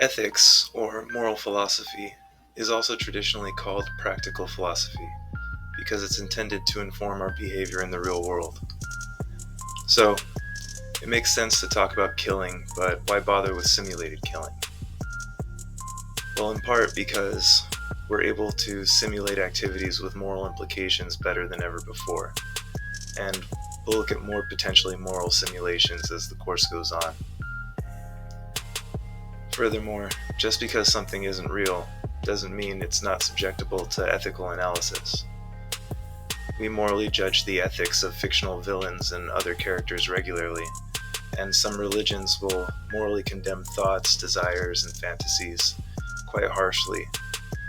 Ethics, or moral philosophy, is also traditionally called practical philosophy because it's intended to inform our behavior in the real world. So, it makes sense to talk about killing, but why bother with simulated killing? Well, in part because we're able to simulate activities with moral implications better than ever before, and we'll look at more potentially moral simulations as the course goes on. Furthermore, just because something isn't real doesn't mean it's not subjectable to ethical analysis. We morally judge the ethics of fictional villains and other characters regularly, and some religions will morally condemn thoughts, desires, and fantasies quite harshly,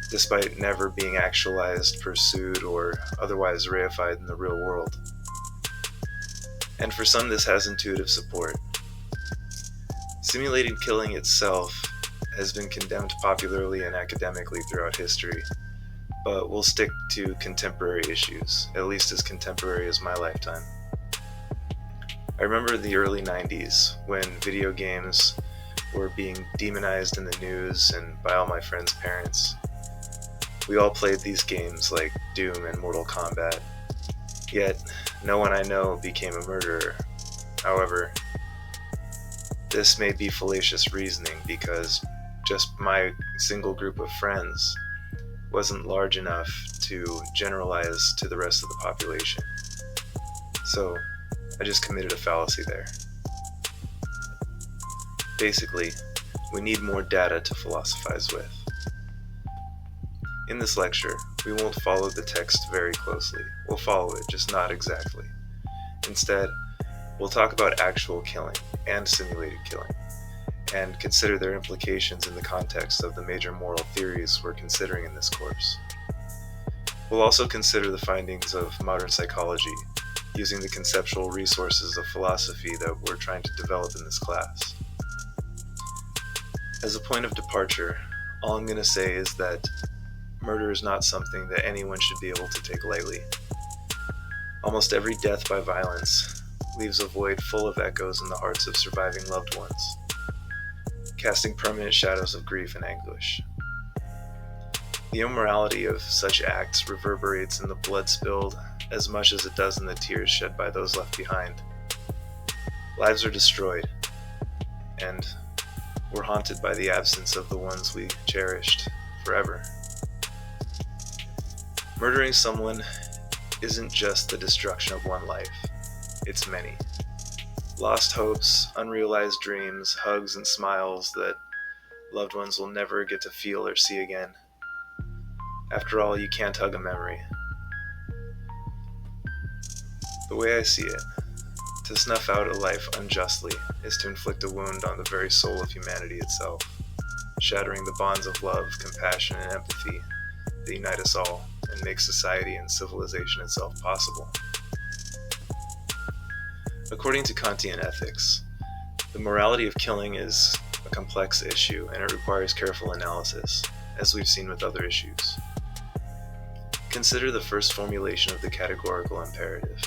despite never being actualized, pursued, or otherwise reified in the real world. And for some, this has intuitive support. Simulated killing itself has been condemned popularly and academically throughout history, but we'll stick to contemporary issues, at least as contemporary as my lifetime. I remember the early 90s when video games were being demonized in the news and by all my friends' parents. We all played these games like Doom and Mortal Kombat, yet no one I know became a murderer. However, this may be fallacious reasoning because just my single group of friends wasn't large enough to generalize to the rest of the population. So I just committed a fallacy there. Basically, we need more data to philosophize with. In this lecture, we won't follow the text very closely. We'll follow it, just not exactly. Instead, we'll talk about actual killing and simulated killing, and consider their implications in the context of the major moral theories we're considering in this course. We'll also consider the findings of modern psychology, using the conceptual resources of philosophy that we're trying to develop in this class. As a point of departure, all I'm going to say is that murder is not something that anyone should be able to take lightly. Almost every death by violence leaves a void full of echoes in the hearts of surviving loved ones, casting permanent shadows of grief and anguish. The immorality of such acts reverberates in the blood spilled as much as it does in the tears shed by those left behind. Lives are destroyed, and we're haunted by the absence of the ones we cherished forever. Murdering someone isn't just the destruction of one life, it's many. Lost hopes, unrealized dreams, hugs and smiles that loved ones will never get to feel or see again. After all, you can't hug a memory. The way I see it, to snuff out a life unjustly is to inflict a wound on the very soul of humanity itself, shattering the bonds of love, compassion, and empathy that unite us all and make society and civilization itself possible. According to Kantian ethics, the morality of killing is a complex issue and it requires careful analysis, as we've seen with other issues. Consider the first formulation of the categorical imperative.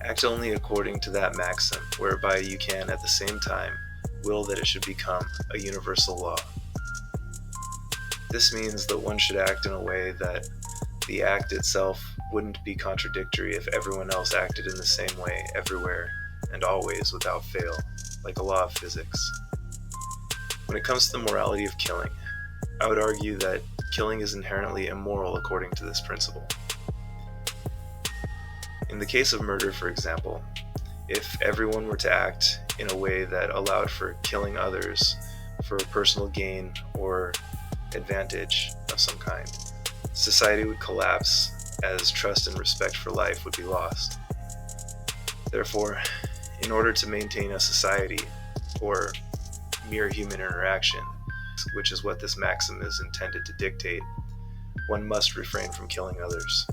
Act only according to that maxim, whereby you can at the same time will that it should become a universal law. This means that one should act in a way that the act itself wouldn't be contradictory if everyone else acted in the same way everywhere and always without fail, like a law of physics. When it comes to the morality of killing, I would argue that killing is inherently immoral according to this principle. In the case of murder, for example, if everyone were to act in a way that allowed for killing others for personal gain or advantage of some kind, society would collapse as trust and respect for life would be lost. Therefore, in order to maintain a society, or mere human interaction, which is what this maxim is intended to dictate, one must refrain from killing others.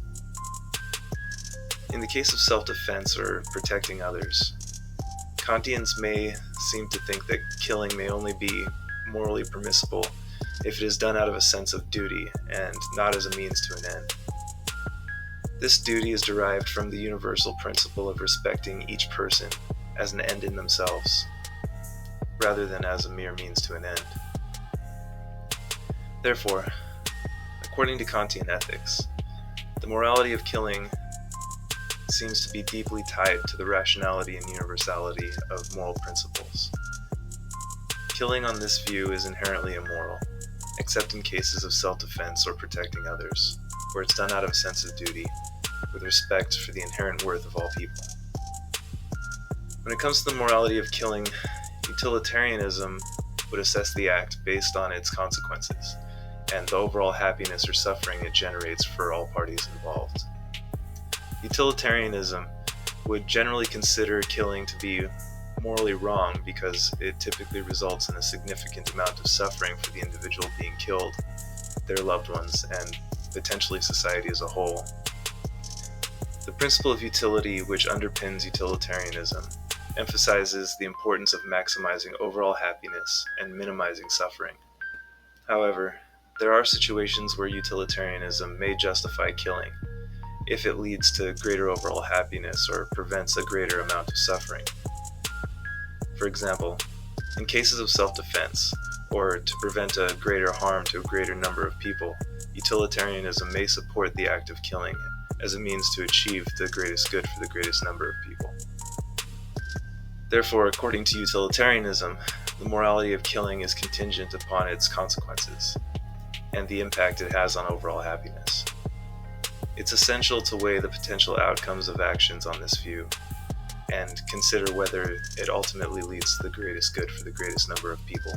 In the case of self-defense or protecting others, Kantians may seem to think that killing may only be morally permissible if it is done out of a sense of duty and not as a means to an end. This duty is derived from the universal principle of respecting each person as an end in themselves, rather than as a mere means to an end. Therefore, according to Kantian ethics, the morality of killing seems to be deeply tied to the rationality and universality of moral principles. Killing on this view is inherently immoral, except in cases of self-defense or protecting others, where it's done out of a sense of duty, with respect for the inherent worth of all people. When it comes to the morality of killing, utilitarianism would assess the act based on its consequences, and the overall happiness or suffering it generates for all parties involved. Utilitarianism would generally consider killing to be morally wrong because it typically results in a significant amount of suffering for the individual being killed, their loved ones, and potentially society as a whole. The principle of utility, which underpins utilitarianism, emphasizes the importance of maximizing overall happiness and minimizing suffering. However, there are situations where utilitarianism may justify killing if it leads to greater overall happiness or prevents a greater amount of suffering. For example, in cases of self-defense, or to prevent a greater harm to a greater number of people, utilitarianism may support the act of killing as a means to achieve the greatest good for the greatest number of people. Therefore, according to utilitarianism, the morality of killing is contingent upon its consequences and the impact it has on overall happiness. It's essential to weigh the potential outcomes of actions on this view and consider whether it ultimately leads to the greatest good for the greatest number of people.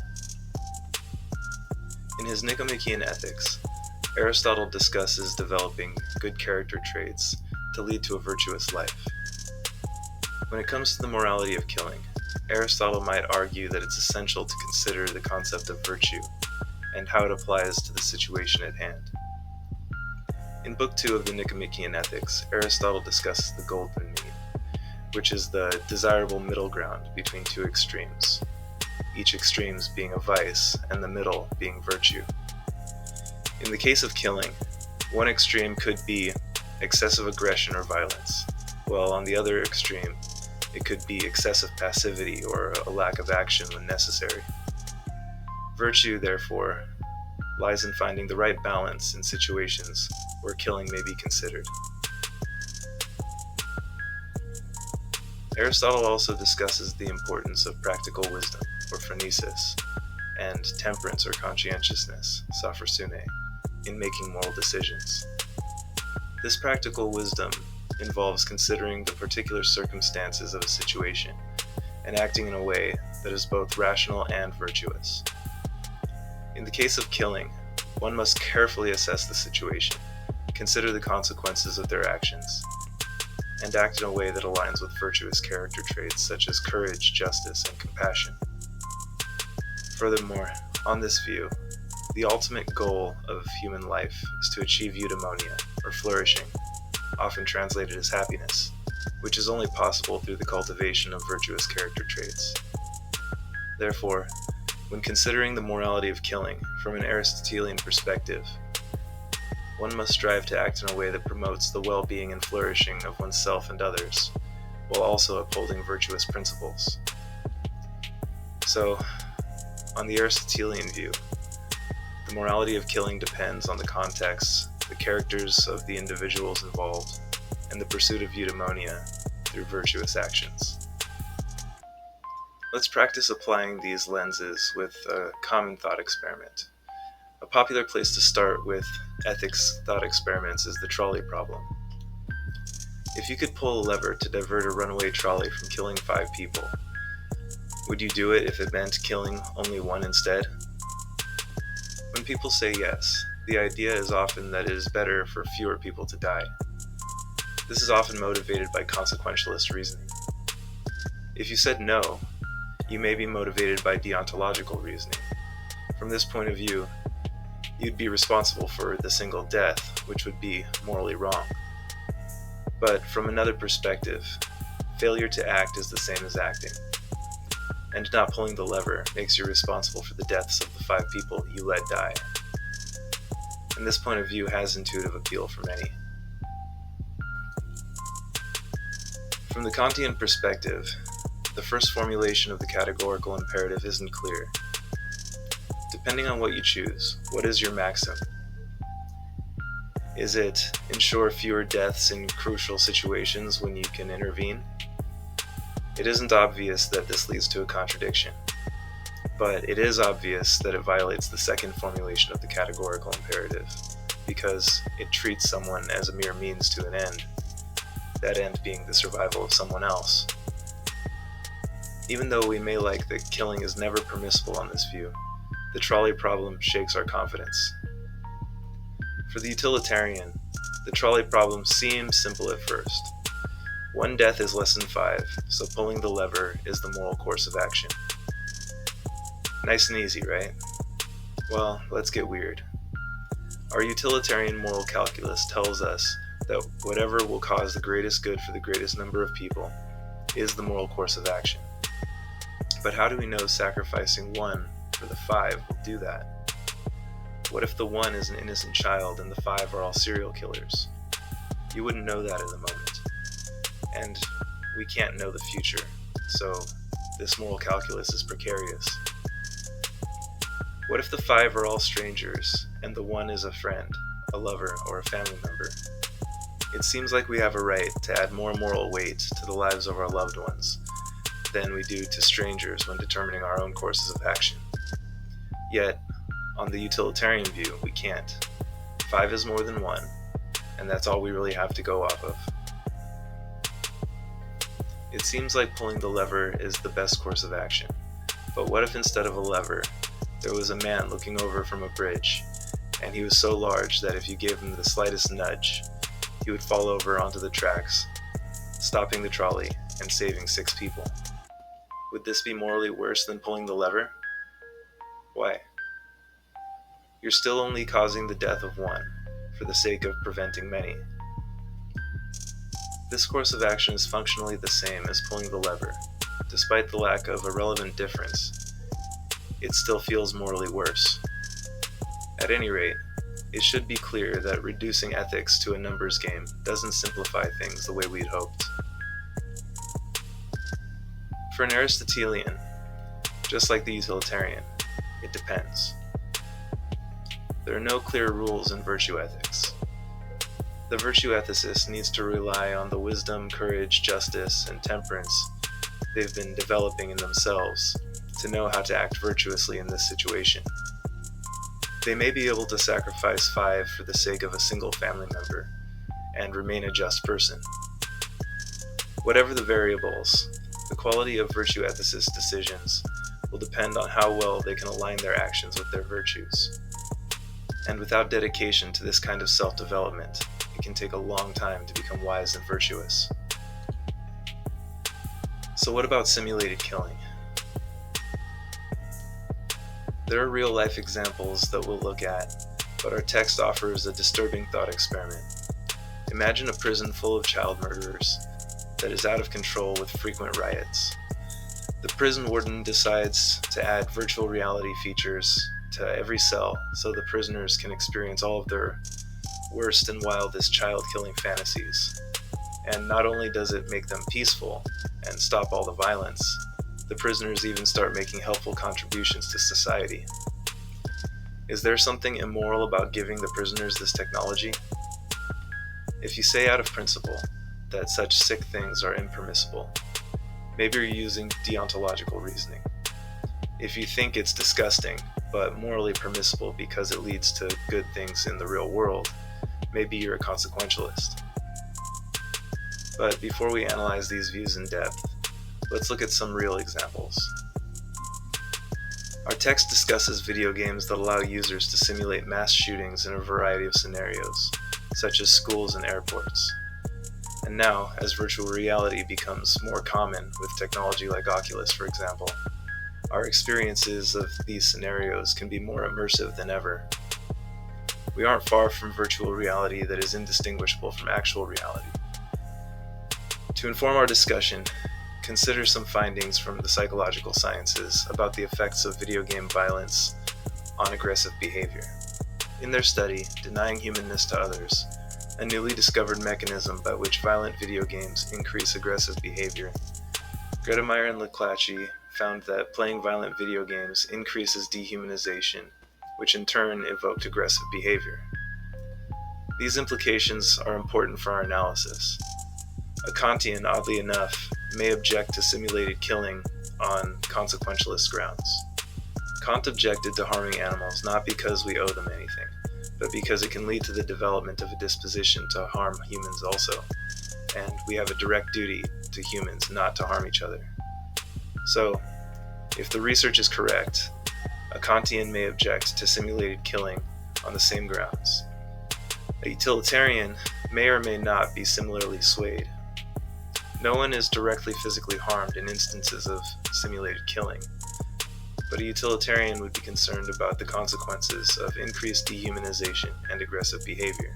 In his Nicomachean Ethics, Aristotle discusses developing good character traits to lead to a virtuous life. When it comes to the morality of killing, Aristotle might argue that it's essential to consider the concept of virtue and how it applies to the situation at hand. In Book 2 of the Nicomachean Ethics, Aristotle discusses the golden mean, which is the desirable middle ground between two extremes, each extremes being a vice and the middle being virtue. In the case of killing, one extreme could be excessive aggression or violence, while on the other extreme, it could be excessive passivity or a lack of action when necessary. Virtue, therefore, lies in finding the right balance in situations where killing may be considered. Aristotle also discusses the importance of practical wisdom, or phronesis, and temperance or conscientiousness, sophrosune, in making moral decisions. This practical wisdom involves considering the particular circumstances of a situation and acting in a way that is both rational and virtuous. In the case of killing, one must carefully assess the situation, consider the consequences of their actions, and act in a way that aligns with virtuous character traits such as courage, justice, and compassion. Furthermore, on this view, the ultimate goal of human life is to achieve eudaimonia, or flourishing, often translated as happiness, which is only possible through the cultivation of virtuous character traits. Therefore, when considering the morality of killing from an Aristotelian perspective, one must strive to act in a way that promotes the well-being and flourishing of oneself and others, while also upholding virtuous principles. So, on the Aristotelian view, the morality of killing depends on the context, the characters of the individuals involved, and the pursuit of eudaimonia through virtuous actions. Let's practice applying these lenses with a common thought experiment. A popular place to start with ethics thought experiments is the trolley problem. If you could pull a lever to divert a runaway trolley from killing 5 people, would you do it if it meant killing only one instead? When people say yes, the idea is often that it is better for fewer people to die. This is often motivated by consequentialist reasoning. If you said no, you may be motivated by deontological reasoning. From this point of view, you'd be responsible for the single death, which would be morally wrong. But from another perspective, failure to act is the same as acting, and not pulling the lever makes you responsible for the deaths of the 5 people you let die. And this point of view has intuitive appeal for many. From the Kantian perspective, the first formulation of the categorical imperative isn't clear. Depending on what you choose, what is your maxim? Is it ensure fewer deaths in crucial situations when you can intervene? It isn't obvious that this leads to a contradiction, but it is obvious that it violates the second formulation of the categorical imperative, because it treats someone as a mere means to an end, that end being the survival of someone else. Even though we may like that killing is never permissible on this view, the trolley problem shakes our confidence. For the utilitarian, the trolley problem seems simple at first. One death is less than 5, so pulling the lever is the moral course of action. Nice and easy, right? Well, let's get weird. Our utilitarian moral calculus tells us that whatever will cause the greatest good for the greatest number of people is the moral course of action. But how do we know sacrificing 1 for the 5 will do that? What if the 1 is an innocent child and the 5 are all serial killers? You wouldn't know that in the moment. And we can't know the future, so this moral calculus is precarious. What if the 5 are all strangers and the 1 is a friend, a lover, or a family member? It seems like we have a right to add more moral weight to the lives of our loved ones than we do to strangers when determining our own courses of action. Yet, on the utilitarian view, we can't. 5 is more than 1, and that's all we really have to go off of. It seems like pulling the lever is the best course of action, but what if instead of a lever, there was a man looking over from a bridge, and he was so large that if you gave him the slightest nudge, he would fall over onto the tracks, stopping the trolley and saving 6 people? Would this be morally worse than pulling the lever? Why? You're still only causing the death of 1 for the sake of preventing many. This course of action is functionally the same as pulling the lever. Despite the lack of a relevant difference, it still feels morally worse. At any rate, it should be clear that reducing ethics to a numbers game doesn't simplify things the way we'd hoped. For an Aristotelian, just like the utilitarian, it depends. There are no clear rules in virtue ethics. The virtue ethicist needs to rely on the wisdom, courage, justice, and temperance they've been developing in themselves to know how to act virtuously in this situation. They may be able to sacrifice 5 for the sake of a single family member and remain a just person. Whatever the variables, the quality of virtue ethicist decisions will depend on how well they can align their actions with their virtues. And without dedication to this kind of self-development, it can take a long time to become wise and virtuous. So what about simulated killing? There are real-life examples that we'll look at, but our text offers a disturbing thought experiment. Imagine a prison full of child murderers that is out of control with frequent riots. The prison warden decides to add virtual reality features to every cell so the prisoners can experience all of their worst and wildest child-killing fantasies. And not only does it make them peaceful and stop all the violence, the prisoners even start making helpful contributions to society. Is there something immoral about giving the prisoners this technology? If you say out of principle that such sick things are impermissible, maybe you're using deontological reasoning. If you think it's disgusting, but morally permissible because it leads to good things in the real world, maybe you're a consequentialist. But before we analyze these views in depth, let's look at some real examples. Our text discusses video games that allow users to simulate mass shootings in a variety of scenarios, such as schools and airports. And now, as virtual reality becomes more common with technology like Oculus, for example, our experiences of these scenarios can be more immersive than ever. We aren't far from virtual reality that is indistinguishable from actual reality. To inform our discussion, consider some findings from the psychological sciences about the effects of video game violence on aggressive behavior. In their study, Denying Humanness to Others, a newly discovered mechanism by which violent video games increase aggressive behavior, Gretemeyer and Leclachi found that playing violent video games increases dehumanization, which in turn evoked aggressive behavior. These implications are important for our analysis. A Kantian, oddly enough, may object to simulated killing on consequentialist grounds. Kant objected to harming animals not because we owe them anything, but because it can lead to the development of a disposition to harm humans also, and we have a direct duty to humans not to harm each other. So, if the research is correct, a Kantian may object to simulated killing on the same grounds. A utilitarian may or may not be similarly swayed. No one is directly physically harmed in instances of simulated killing, but a utilitarian would be concerned about the consequences of increased dehumanization and aggressive behavior.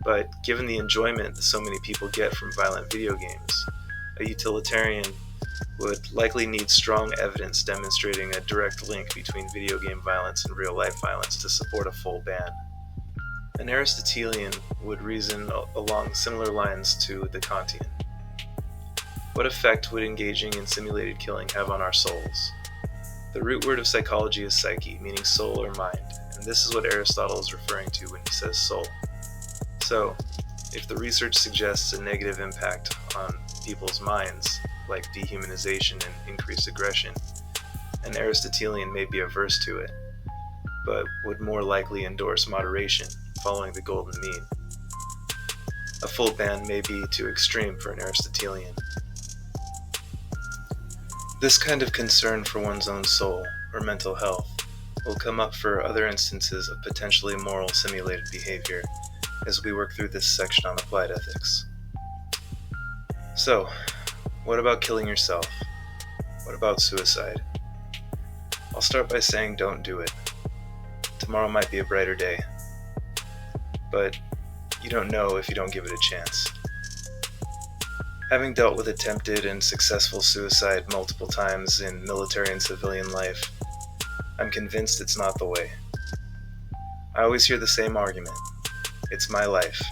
But given the enjoyment that so many people get from violent video games, a utilitarian would likely need strong evidence demonstrating a direct link between video game violence and real-life violence to support a full ban. An Aristotelian would reason along similar lines to the Kantian. What effect would engaging in simulated killing have on our souls? The root word of psychology is psyche, meaning soul or mind, and this is what Aristotle is referring to when he says soul. So, if the research suggests a negative impact on people's minds, like dehumanization and increased aggression, an Aristotelian may be averse to it, but would more likely endorse moderation, following the golden mean. A full ban may be too extreme for an Aristotelian. This kind of concern for one's own soul, or mental health, will come up for other instances of potentially immoral simulated behavior as we work through this section on applied ethics. So, what about killing yourself? What about suicide? I'll start by saying don't do it. Tomorrow might be a brighter day, but you don't know if you don't give it a chance. Having dealt with attempted and successful suicide multiple times in military and civilian life, I'm convinced it's not the way. I always hear the same argument. It's my life.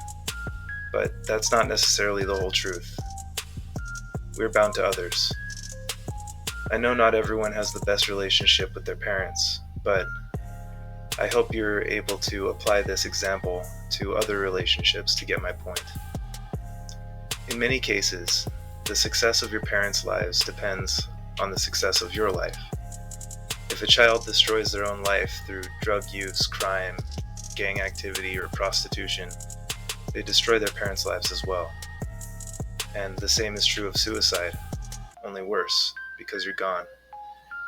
But that's not necessarily the whole truth. We're bound to others. I know not everyone has the best relationship with their parents, but I hope you're able to apply this example to other relationships to get my point. In many cases, the success of your parents' lives depends on the success of your life. If a child destroys their own life through drug use, crime, gang activity, or prostitution, they destroy their parents' lives as well. And the same is true of suicide, only worse, because you're gone,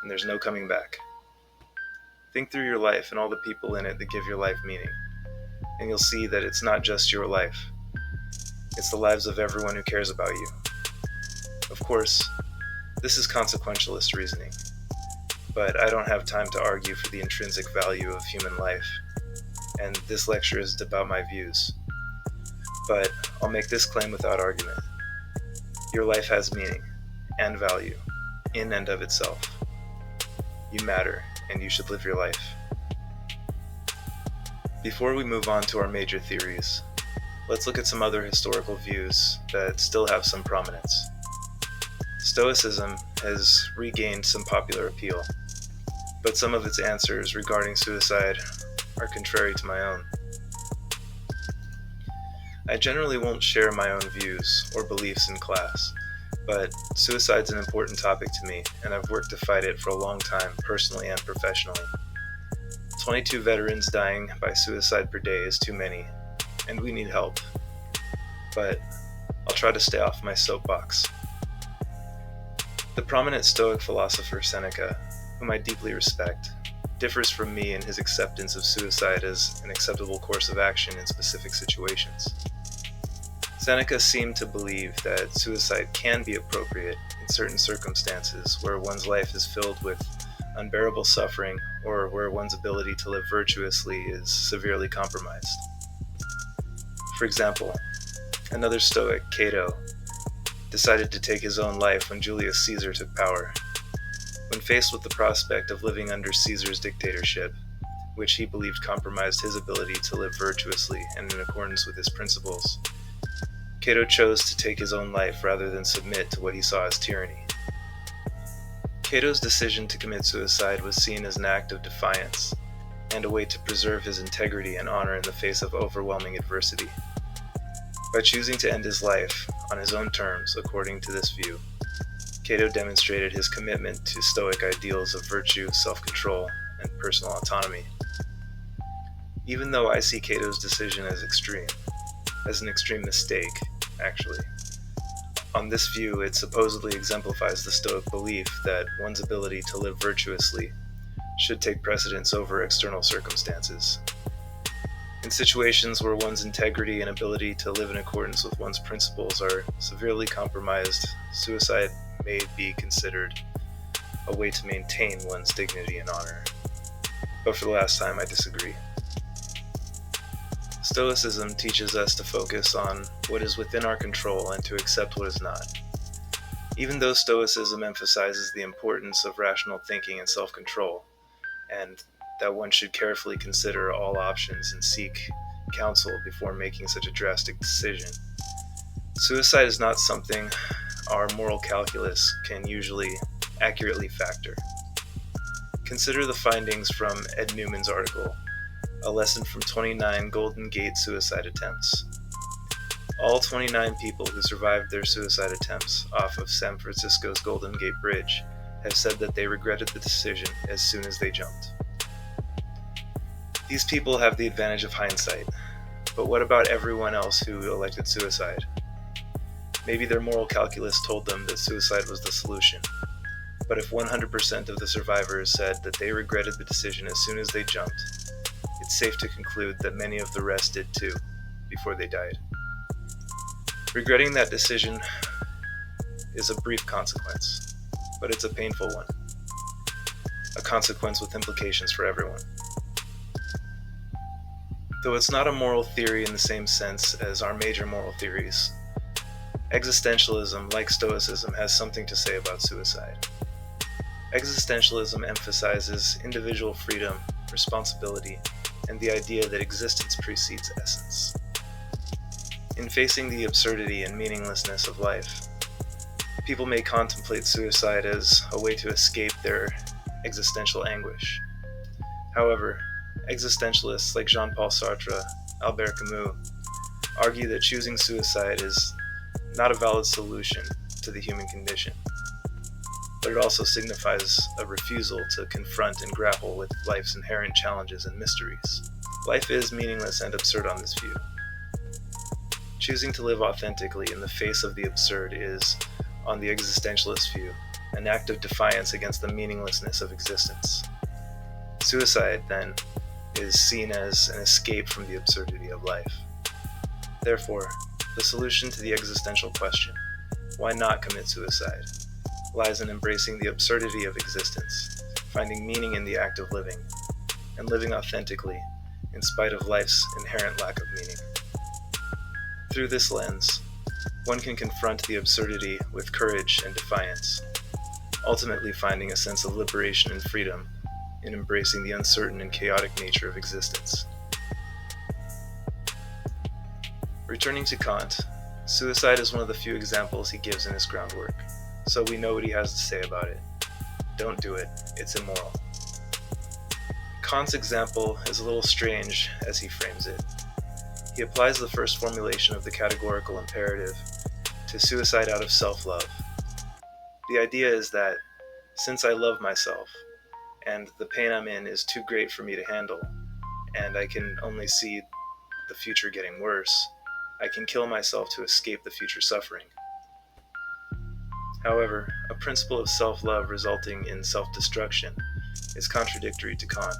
and there's no coming back. Think through your life and all the people in it that give your life meaning, and you'll see that it's not just your life. It's the lives of everyone who cares about you. Of course, this is consequentialist reasoning, but I don't have time to argue for the intrinsic value of human life, and this lecture isn't about my views. But I'll make this claim without argument. Your life has meaning and value in and of itself. You matter, and you should live your life. Before we move on to our major theories, let's look at some other historical views that still have some prominence. Stoicism has regained some popular appeal, but some of its answers regarding suicide are contrary to my own. I generally won't share my own views or beliefs in class, but suicide's an important topic to me, and I've worked to fight it for a long time, personally and professionally. 22 veterans dying by suicide per day is too many, and we need help. But I'll try to stay off my soapbox. The prominent Stoic philosopher Seneca, whom I deeply respect, differs from me in his acceptance of suicide as an acceptable course of action in specific situations. Seneca seemed to believe that suicide can be appropriate in certain circumstances where one's life is filled with unbearable suffering or where one's ability to live virtuously is severely compromised. For example, another Stoic, Cato, decided to take his own life when Julius Caesar took power. When faced with the prospect of living under Caesar's dictatorship, which he believed compromised his ability to live virtuously and in accordance with his principles, Cato chose to take his own life rather than submit to what he saw as tyranny. Cato's decision to commit suicide was seen as an act of defiance and a way to preserve his integrity and honor in the face of overwhelming adversity. By choosing to end his life on his own terms, according to this view, Cato demonstrated his commitment to Stoic ideals of virtue, self-control, and personal autonomy. Even though I see Cato's decision as an extreme mistake, actually. On this view, it supposedly exemplifies the Stoic belief that one's ability to live virtuously should take precedence over external circumstances. In situations where one's integrity and ability to live in accordance with one's principles are severely compromised, suicide may be considered a way to maintain one's dignity and honor. But for the last time, I disagree. Stoicism teaches us to focus on what is within our control and to accept what is not. Even though Stoicism emphasizes the importance of rational thinking and self-control, and that one should carefully consider all options and seek counsel before making such a drastic decision, suicide is not something our moral calculus can usually accurately factor. Consider the findings from Ed Newman's article, A Lesson from 29 Golden Gate Suicide Attempts. All 29 people who survived their suicide attempts off of San Francisco's Golden Gate Bridge have said that they regretted the decision as soon as they jumped. These people have the advantage of hindsight, but what about everyone else who elected suicide? Maybe their moral calculus told them that suicide was the solution, but if 100% of the survivors said that they regretted the decision as soon as they jumped, it's safe to conclude that many of the rest did too, before they died. Regretting that decision is a brief consequence, but it's a painful one. A consequence with implications for everyone. Though it's not a moral theory in the same sense as our major moral theories, existentialism, like Stoicism, has something to say about suicide. Existentialism emphasizes individual freedom, responsibility, and the idea that existence precedes essence. In facing the absurdity and meaninglessness of life, people may contemplate suicide as a way to escape their existential anguish. However, existentialists like Jean-Paul Sartre, Albert Camus, argue that choosing suicide is not a valid solution to the human condition, but it also signifies a refusal to confront and grapple with life's inherent challenges and mysteries. Life is meaningless and absurd on this view. Choosing to live authentically in the face of the absurd is, on the existentialist view, an act of defiance against the meaninglessness of existence. Suicide, then, is seen as an escape from the absurdity of life. Therefore, the solution to the existential question, why not commit suicide, lies in embracing the absurdity of existence, finding meaning in the act of living, and living authentically in spite of life's inherent lack of meaning. Through this lens, one can confront the absurdity with courage and defiance, ultimately finding a sense of liberation and freedom in embracing the uncertain and chaotic nature of existence. Returning to Kant, suicide is one of the few examples he gives in his Groundwork, so we know what he has to say about it. Don't do it, it's immoral. Kant's example is a little strange as he frames it. He applies the first formulation of the categorical imperative to suicide out of self-love. The idea is that, since I love myself, and the pain I'm in is too great for me to handle, and I can only see the future getting worse, I can kill myself to escape the future suffering. However, a principle of self-love resulting in self-destruction is contradictory to Kant,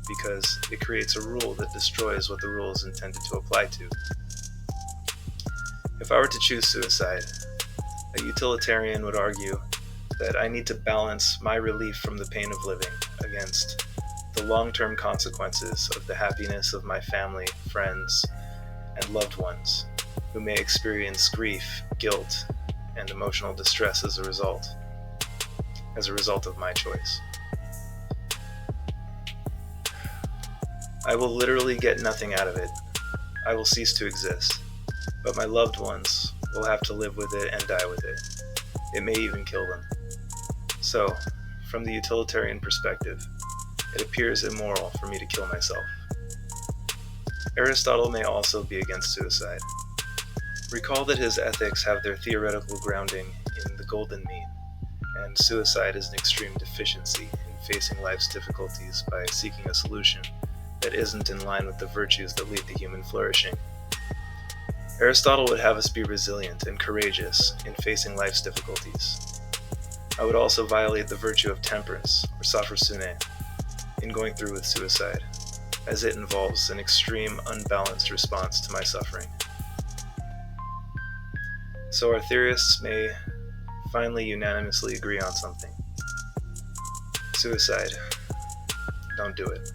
because it creates a rule that destroys what the rule is intended to apply to. If I were to choose suicide, a utilitarian would argue that I need to balance my relief from the pain of living against the long-term consequences of the happiness of my family, friends, and loved ones, who may experience grief, guilt, and emotional distress as a result of my choice. I will literally get nothing out of it. I will cease to exist, but my loved ones will have to live with it and die with it. It may even kill them. So, from the utilitarian perspective, it appears immoral for me to kill myself. Aristotle may also be against suicide. Recall that his ethics have their theoretical grounding in the golden mean, and suicide is an extreme deficiency in facing life's difficulties by seeking a solution that isn't in line with the virtues that lead to human flourishing. Aristotle would have us be resilient and courageous in facing life's difficulties. I would also violate the virtue of temperance, or sophrosune, in going through with suicide, as it involves an extreme, unbalanced response to my suffering. So our theorists may finally unanimously agree on something. Suicide. Don't do it.